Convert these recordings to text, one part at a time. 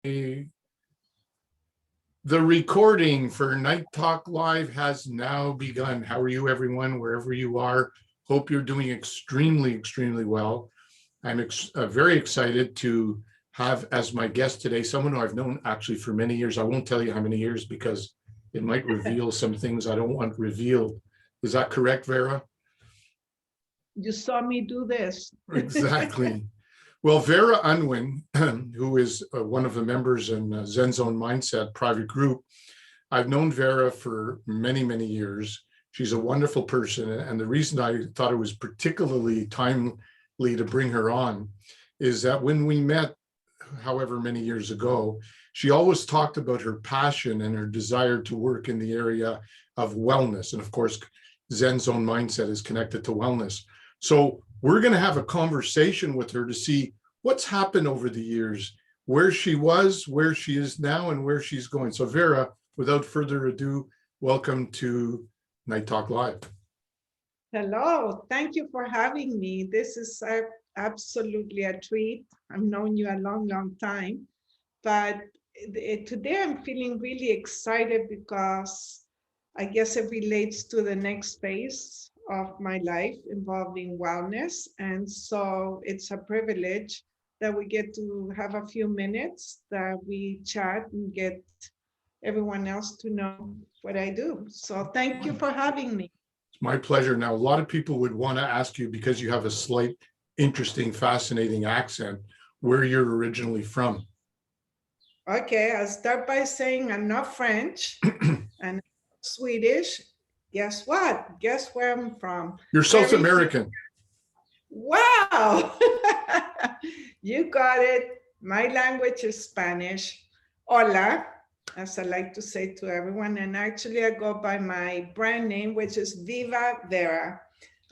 The recording for Night Talk Live has now begun. How are you, everyone, wherever you are? Hope you're doing extremely well. I'm very excited to have as my guest today someone who I've known actually for many years. I won't tell you how many years because it might reveal some things I don't want revealed. Is that correct, Vera? You saw me do this. Exactly. Well, Vera Unwin, who is one of the members in Zen Zone Mindset private group, I've known Vera for many years. She's a wonderful person. And the reason I thought it was particularly timely to bring her on is that when we met, however many years ago, she always talked about her passion and her desire to work in the area of wellness. And of course, Zen Zone Mindset is connected to wellness. So we're going to have a conversation with her to see what's happened over the years, where she was, where she is now, and where she's going. So Vera, without further ado, welcome to Night Talk Live. Hello, thank you for having me. This is absolutely a treat. I've known you a long time, but today I'm feeling really excited because I guess it relates to the next phase of my life involving wellness. And so it's a privilege that we get to have a few minutes that we chat and get everyone else to know what I do. So thank you for having me. It's my pleasure. Now, a lot of people would want to ask you, because you have a slight, interesting, fascinating accent, where you're originally from. Okay, I'll start by saying I'm not French and Swedish. Guess what? Guess where I'm from? You're South American. Wow. You got it. My language is Spanish. Hola, as I like to say to everyone. And actually I go by my brand name, which is Viva Vera.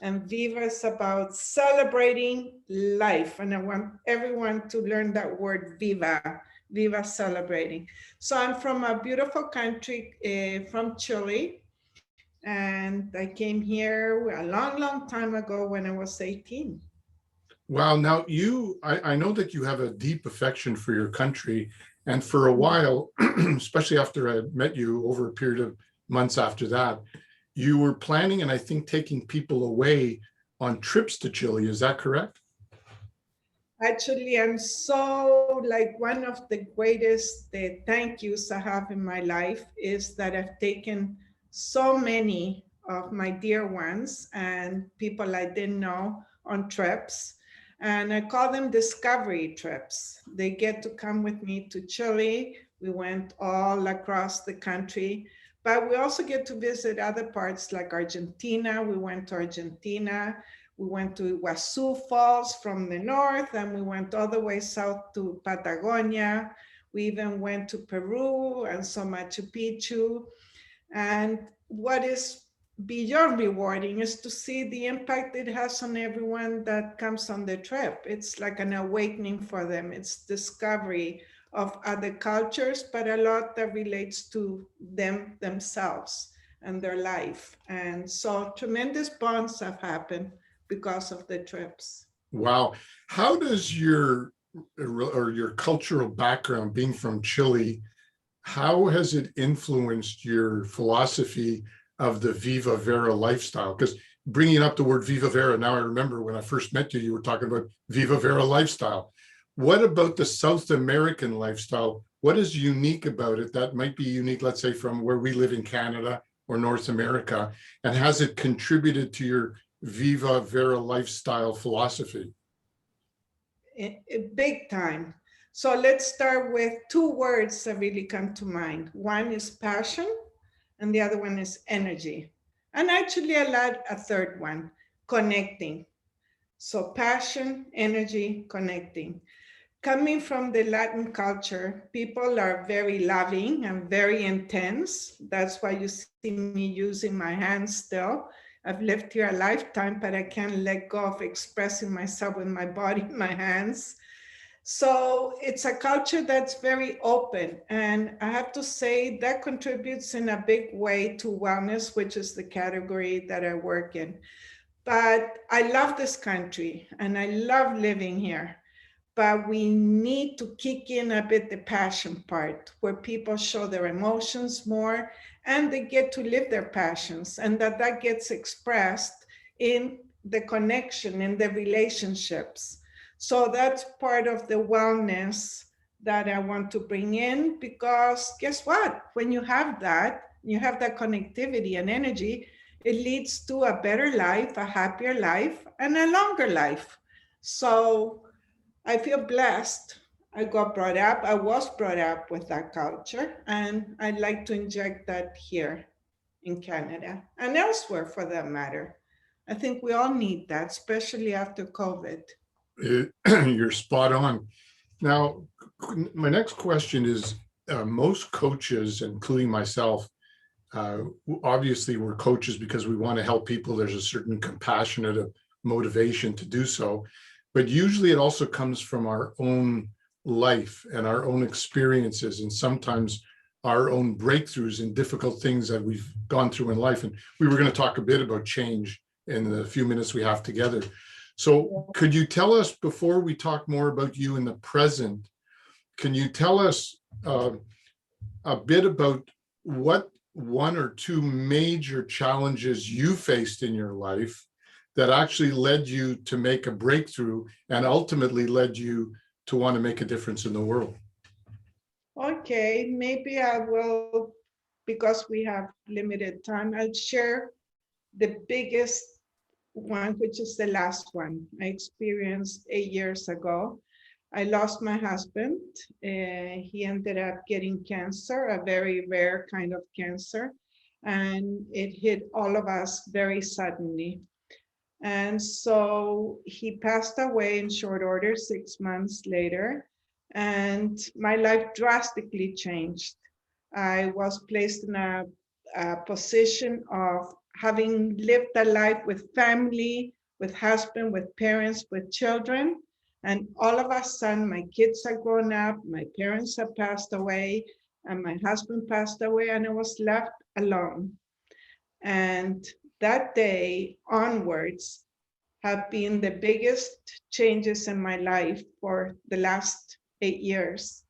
And Viva is about celebrating life. And I want everyone to learn that word Viva. Viva celebrating. So I'm from a beautiful country from Chile. And I came here a long time ago when I was 18. Wow. Now I know that you have a deep affection for your country. And for a while, especially after I met you over a period of months after that, you were planning and I think taking people away on trips to Chile. Is that correct? Actually, I'm so one of the greatest thank yous I have in my life is that I've taken so many of my dear ones and people I didn't know on trips. And I call them discovery trips. They get to come with me to Chile. We went all across the country, but we also get to visit other parts like Argentina. We went to Argentina. We went to Iguazu Falls from the north, and we went all the way south to Patagonia. We even went to Peru and saw Machu Picchu. And what is beyond rewarding is to see the impact it has on everyone that comes on the trip. It's like an awakening for them. It's discovery of other cultures, but a lot that relates to them themselves and their life. And so tremendous bonds have happened because of the trips. Wow. How does your cultural background, being from Chile, how has it influenced your philosophy of the Viva Vera lifestyle? Because bringing up the word Viva Vera, now I remember when I first met you, you were talking about Viva Vera lifestyle. What about the South American lifestyle? What is unique about it that might be unique, let's say, from where we live in Canada or North America? And has it contributed to your Viva Vera lifestyle philosophy? Big time. So let's start with two words that really come to mind. One is passion, and the other one is energy. And actually, I'll add a third one, connecting. So passion, energy, connecting. Coming from the Latin culture, people are very loving and very intense. That's why you see me using my hands still. I've lived here a lifetime, but I can't let go of expressing myself with my body, my hands. So it's a culture that's very open. And I have to say that contributes in a big way to wellness, which is the category that I work in. But I love this country and I love living here. but we need to kick in a bit the passion part, where people show their emotions more and they get to live their passions, and that gets expressed in the connection, in the relationships. So that's part of the wellness that I want to bring in, because guess what? When you have that connectivity and energy, it leads to a better life, a happier life, and a longer life. So I feel blessed. I was brought up with that culture, and I'd like to inject that here in Canada and elsewhere for that matter. I think we all need that, especially after COVID. You're spot on. Now, my next question is, most coaches, including myself, obviously we're coaches because we want to help people. There's a certain compassionate motivation to do so, but usually it also comes from our own life and our own experiences, and sometimes our own breakthroughs and difficult things that we've gone through in life. And we were going to talk a bit about change in the few minutes we have together. So could you tell us, before we talk more about you in the present, can you tell us a bit about what one or two major challenges you faced in your life that actually led you to make a breakthrough and ultimately led you to want to make a difference in the world? Okay, maybe I will, because we have limited time, I'll share the biggest one, which is the last one I experienced 8 years ago. I lost my husband. He ended up getting cancer, a very rare kind of cancer, and it hit all of us very suddenly. And so he passed away in short order 6 months later, and my life drastically changed. I was placed in a position of having lived a life with family, with husband, with parents, with children. And all of a sudden, my kids are grown up, my parents have passed away, and my husband passed away, and I was left alone. And that day onwards have been the biggest changes in my life for the last 8 years.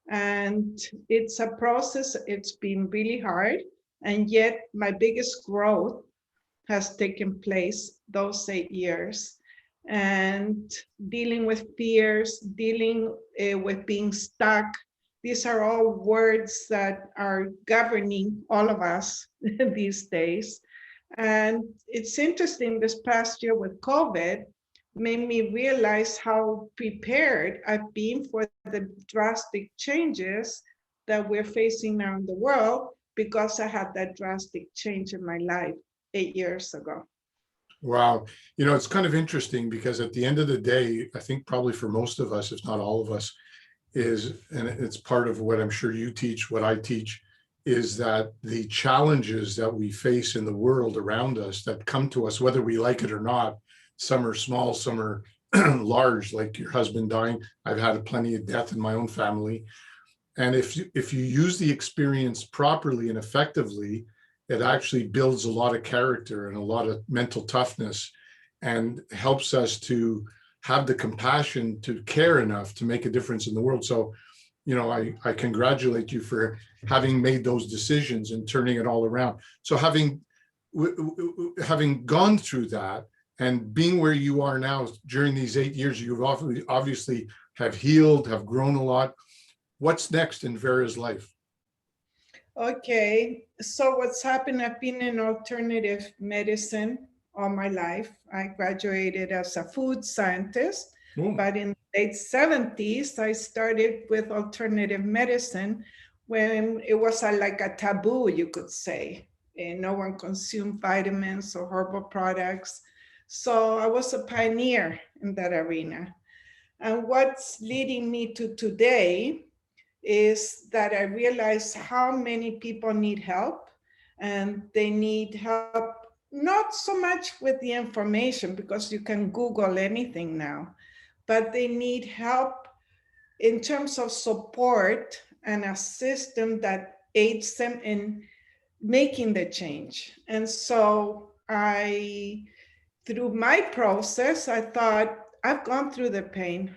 And it's a process, it's been really hard. And yet my biggest growth has taken place those 8 years. And dealing with fears, dealing with being stuck. These are all words that are governing all of us these days. And it's interesting, this past year with COVID made me realize how prepared I've been for the drastic changes that we're facing now in the world, because I had that drastic change in my life 8 years ago. Wow. You know, it's kind of interesting because at the end of the day, I think probably for most of us, if not all of us, and it's part of what I'm sure you teach, what I teach, is that the challenges that we face in the world around us that come to us, whether we like it or not, some are small, some are large, like your husband dying. I've had plenty of death in my own family. And if you use the experience properly and effectively, it actually builds a lot of character and a lot of mental toughness, and helps us to have the compassion to care enough to make a difference in the world. So, you know, I congratulate you for having made those decisions and turning it all around. So having gone through that and being where you are now during these 8 years, you've obviously have healed, have grown a lot. What's next in Vera's life? Okay, so what's happened, I've been in alternative medicine all my life. I graduated as a food scientist, but in the late 70s, I started with alternative medicine when it was like a taboo, you could say. And no one consumed vitamins or herbal products. So I was a pioneer in that arena. And what's leading me to today is that I realize how many people need help, and they need help not so much with the information, because you can Google anything now, but they need help in terms of support and a system that aids them in making the change. And so through my process, I thought, I've gone through the pain.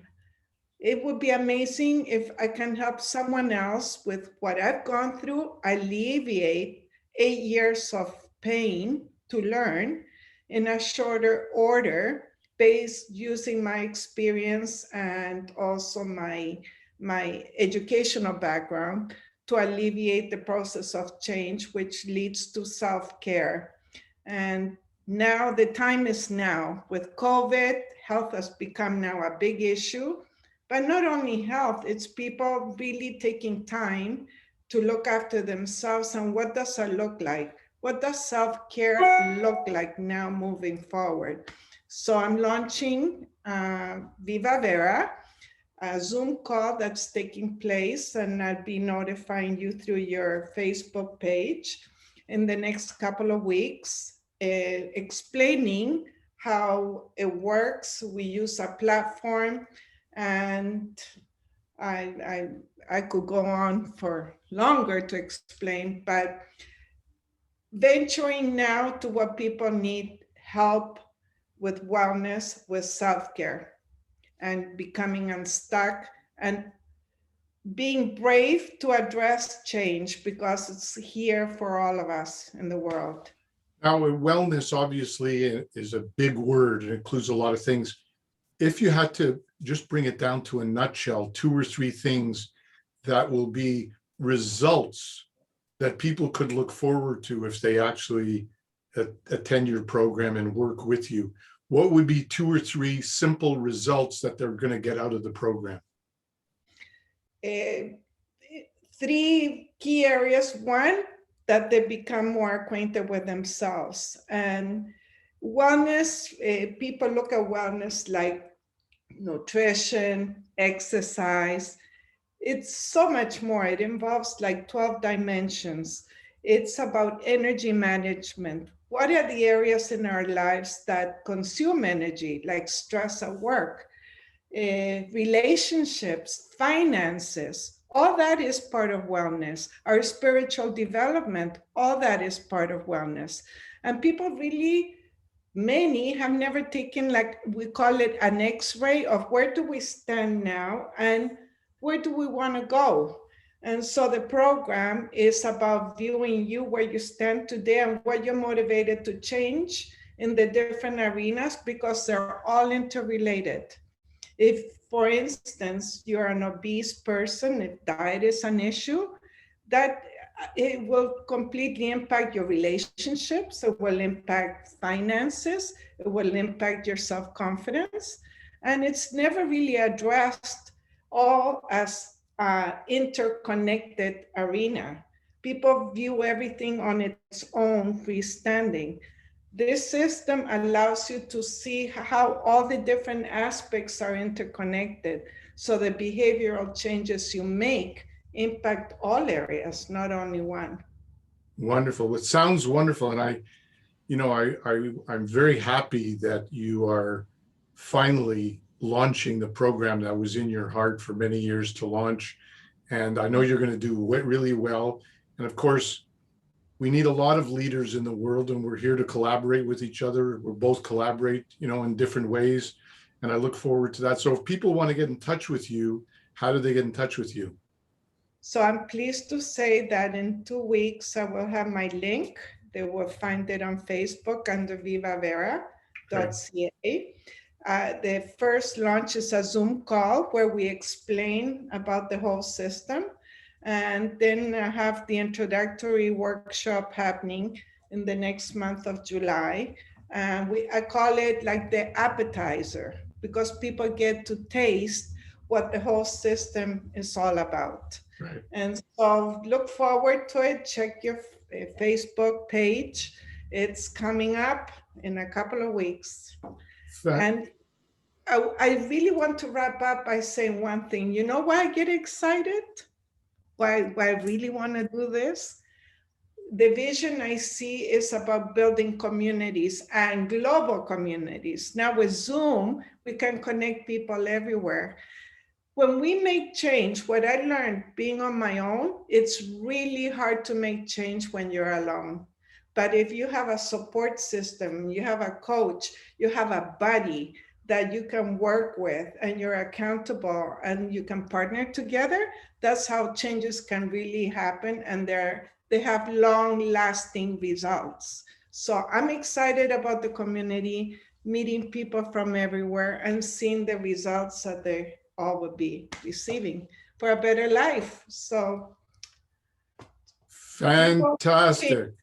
it would be amazing if I can help someone else with what I've gone through, alleviate 8 years of pain to learn in a shorter order, based using my experience and also my educational background to alleviate the process of change, which leads to self-care. And now the time is now. With COVID, health has become now a big issue, but not only health, it's people really taking time to look after themselves. And what does that look like? What does self-care look like now moving forward? So I'm launching Viva Vera, a Zoom call that's taking place, and I'll be notifying you through your Facebook page in the next couple of weeks, explaining how it works. We use a platform, and I could go on for longer to explain, but venturing now to what people need help with wellness, with self-care, and becoming unstuck and being brave to address change, because it's here for all of us in the world. Now, wellness obviously is a big word. It includes a lot of things. If you had to just bring it down to a nutshell, 2 or 3 things that will be results that people could look forward to if they actually attend your program and work with you, what would be 2 or 3 simple results that they're going to get out of the program? 3 key areas. One, that they become more acquainted with themselves. And wellness, people look at wellness like nutrition, exercise. It's so much more. It involves like 12 dimensions. It's about energy management. What are the areas in our lives that consume energy, like stress at work, relationships, finances? All that is part of wellness. Our spiritual development, all that is part of wellness. And people really, many have never taken, like we call it, an X-ray of where do we stand now and where do we want to go? And so the program is about viewing you where you stand today and what you're motivated to change in the different arenas, because they're all interrelated. If, for instance, you're an obese person, if diet is an issue, that it will completely impact your relationships, it will impact finances, it will impact your self-confidence, and it's never really addressed all as an interconnected arena. People view everything on its own, freestanding. This system allows you to see how all the different aspects are interconnected, so the behavioral changes you make impact all areas, not only one. Wonderful. It sounds wonderful. And I'm very happy that you are finally launching the program that was in your heart for many years to launch. And I know you're going to do really well. And of course, we need a lot of leaders in the world, and we're here to collaborate with each other. We're both collaborate, in different ways. And I look forward to that. So if people want to get in touch with you, how do they get in touch with you? So I'm pleased to say that in 2 weeks, I will have my link. They will find it on Facebook under vivavera.ca. The first launch is a Zoom call where we explain about the whole system. And then I have the introductory workshop happening in the next month of July. I call it like the appetizer, because people get to taste what the whole system is all about. Right. And so look forward to it. Check your Facebook page. It's coming up in a couple of weeks. And I really want to wrap up by saying one thing. You know why I get excited? Why I really want to do this? The vision I see is about building communities and global communities. Now with Zoom, we can connect people everywhere. When we make change, what I learned being on my own, it's really hard to make change when you're alone. But if you have a support system, you have a coach, you have a buddy, that you can work with and you're accountable and you can partner together, that's how changes can really happen, and they have long-lasting results. So I'm excited about the community, meeting people from everywhere and seeing the results that they all will be receiving for a better life. So Fantastic.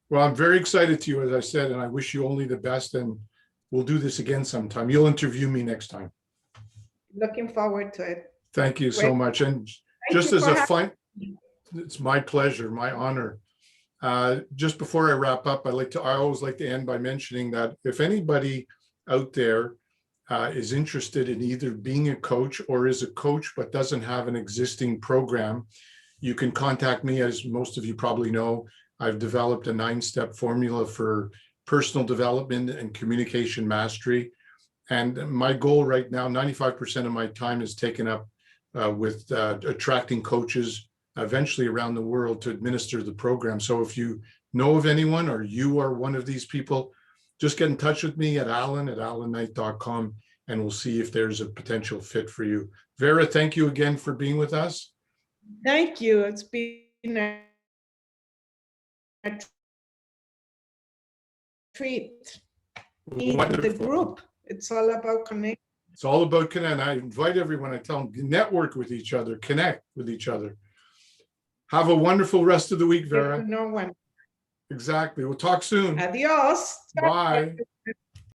Well, I'm very excited to you, as I said, and I wish you only the best, and we'll do this again sometime. You'll interview me next time. looking forward to it. Thank you so Great. much. And Thank just you as for a having it's my pleasure, my honor. Just before I wrap up, I always like to end by mentioning that if anybody out there is interested in either being a coach or is a coach but doesn't have an existing program, you can contact me. As most of you probably know, I've developed a 9-step formula for personal development and communication mastery. And my goal right now, 95% of my time is taken up with attracting coaches eventually around the world to administer the program. So if you know of anyone or you are one of these people, just get in touch with me at alan@alanknight.com and we'll see if there's a potential fit for you. Vera, thank you again for being with us. Thank you. It's been a treat. Wonderful. The group, it's all about connecting. It's all about connect. I invite everyone, I tell them, network with each other, connect with each other. Have a wonderful rest of the week, Vera. No one. Exactly. We'll talk soon. Adios. Bye.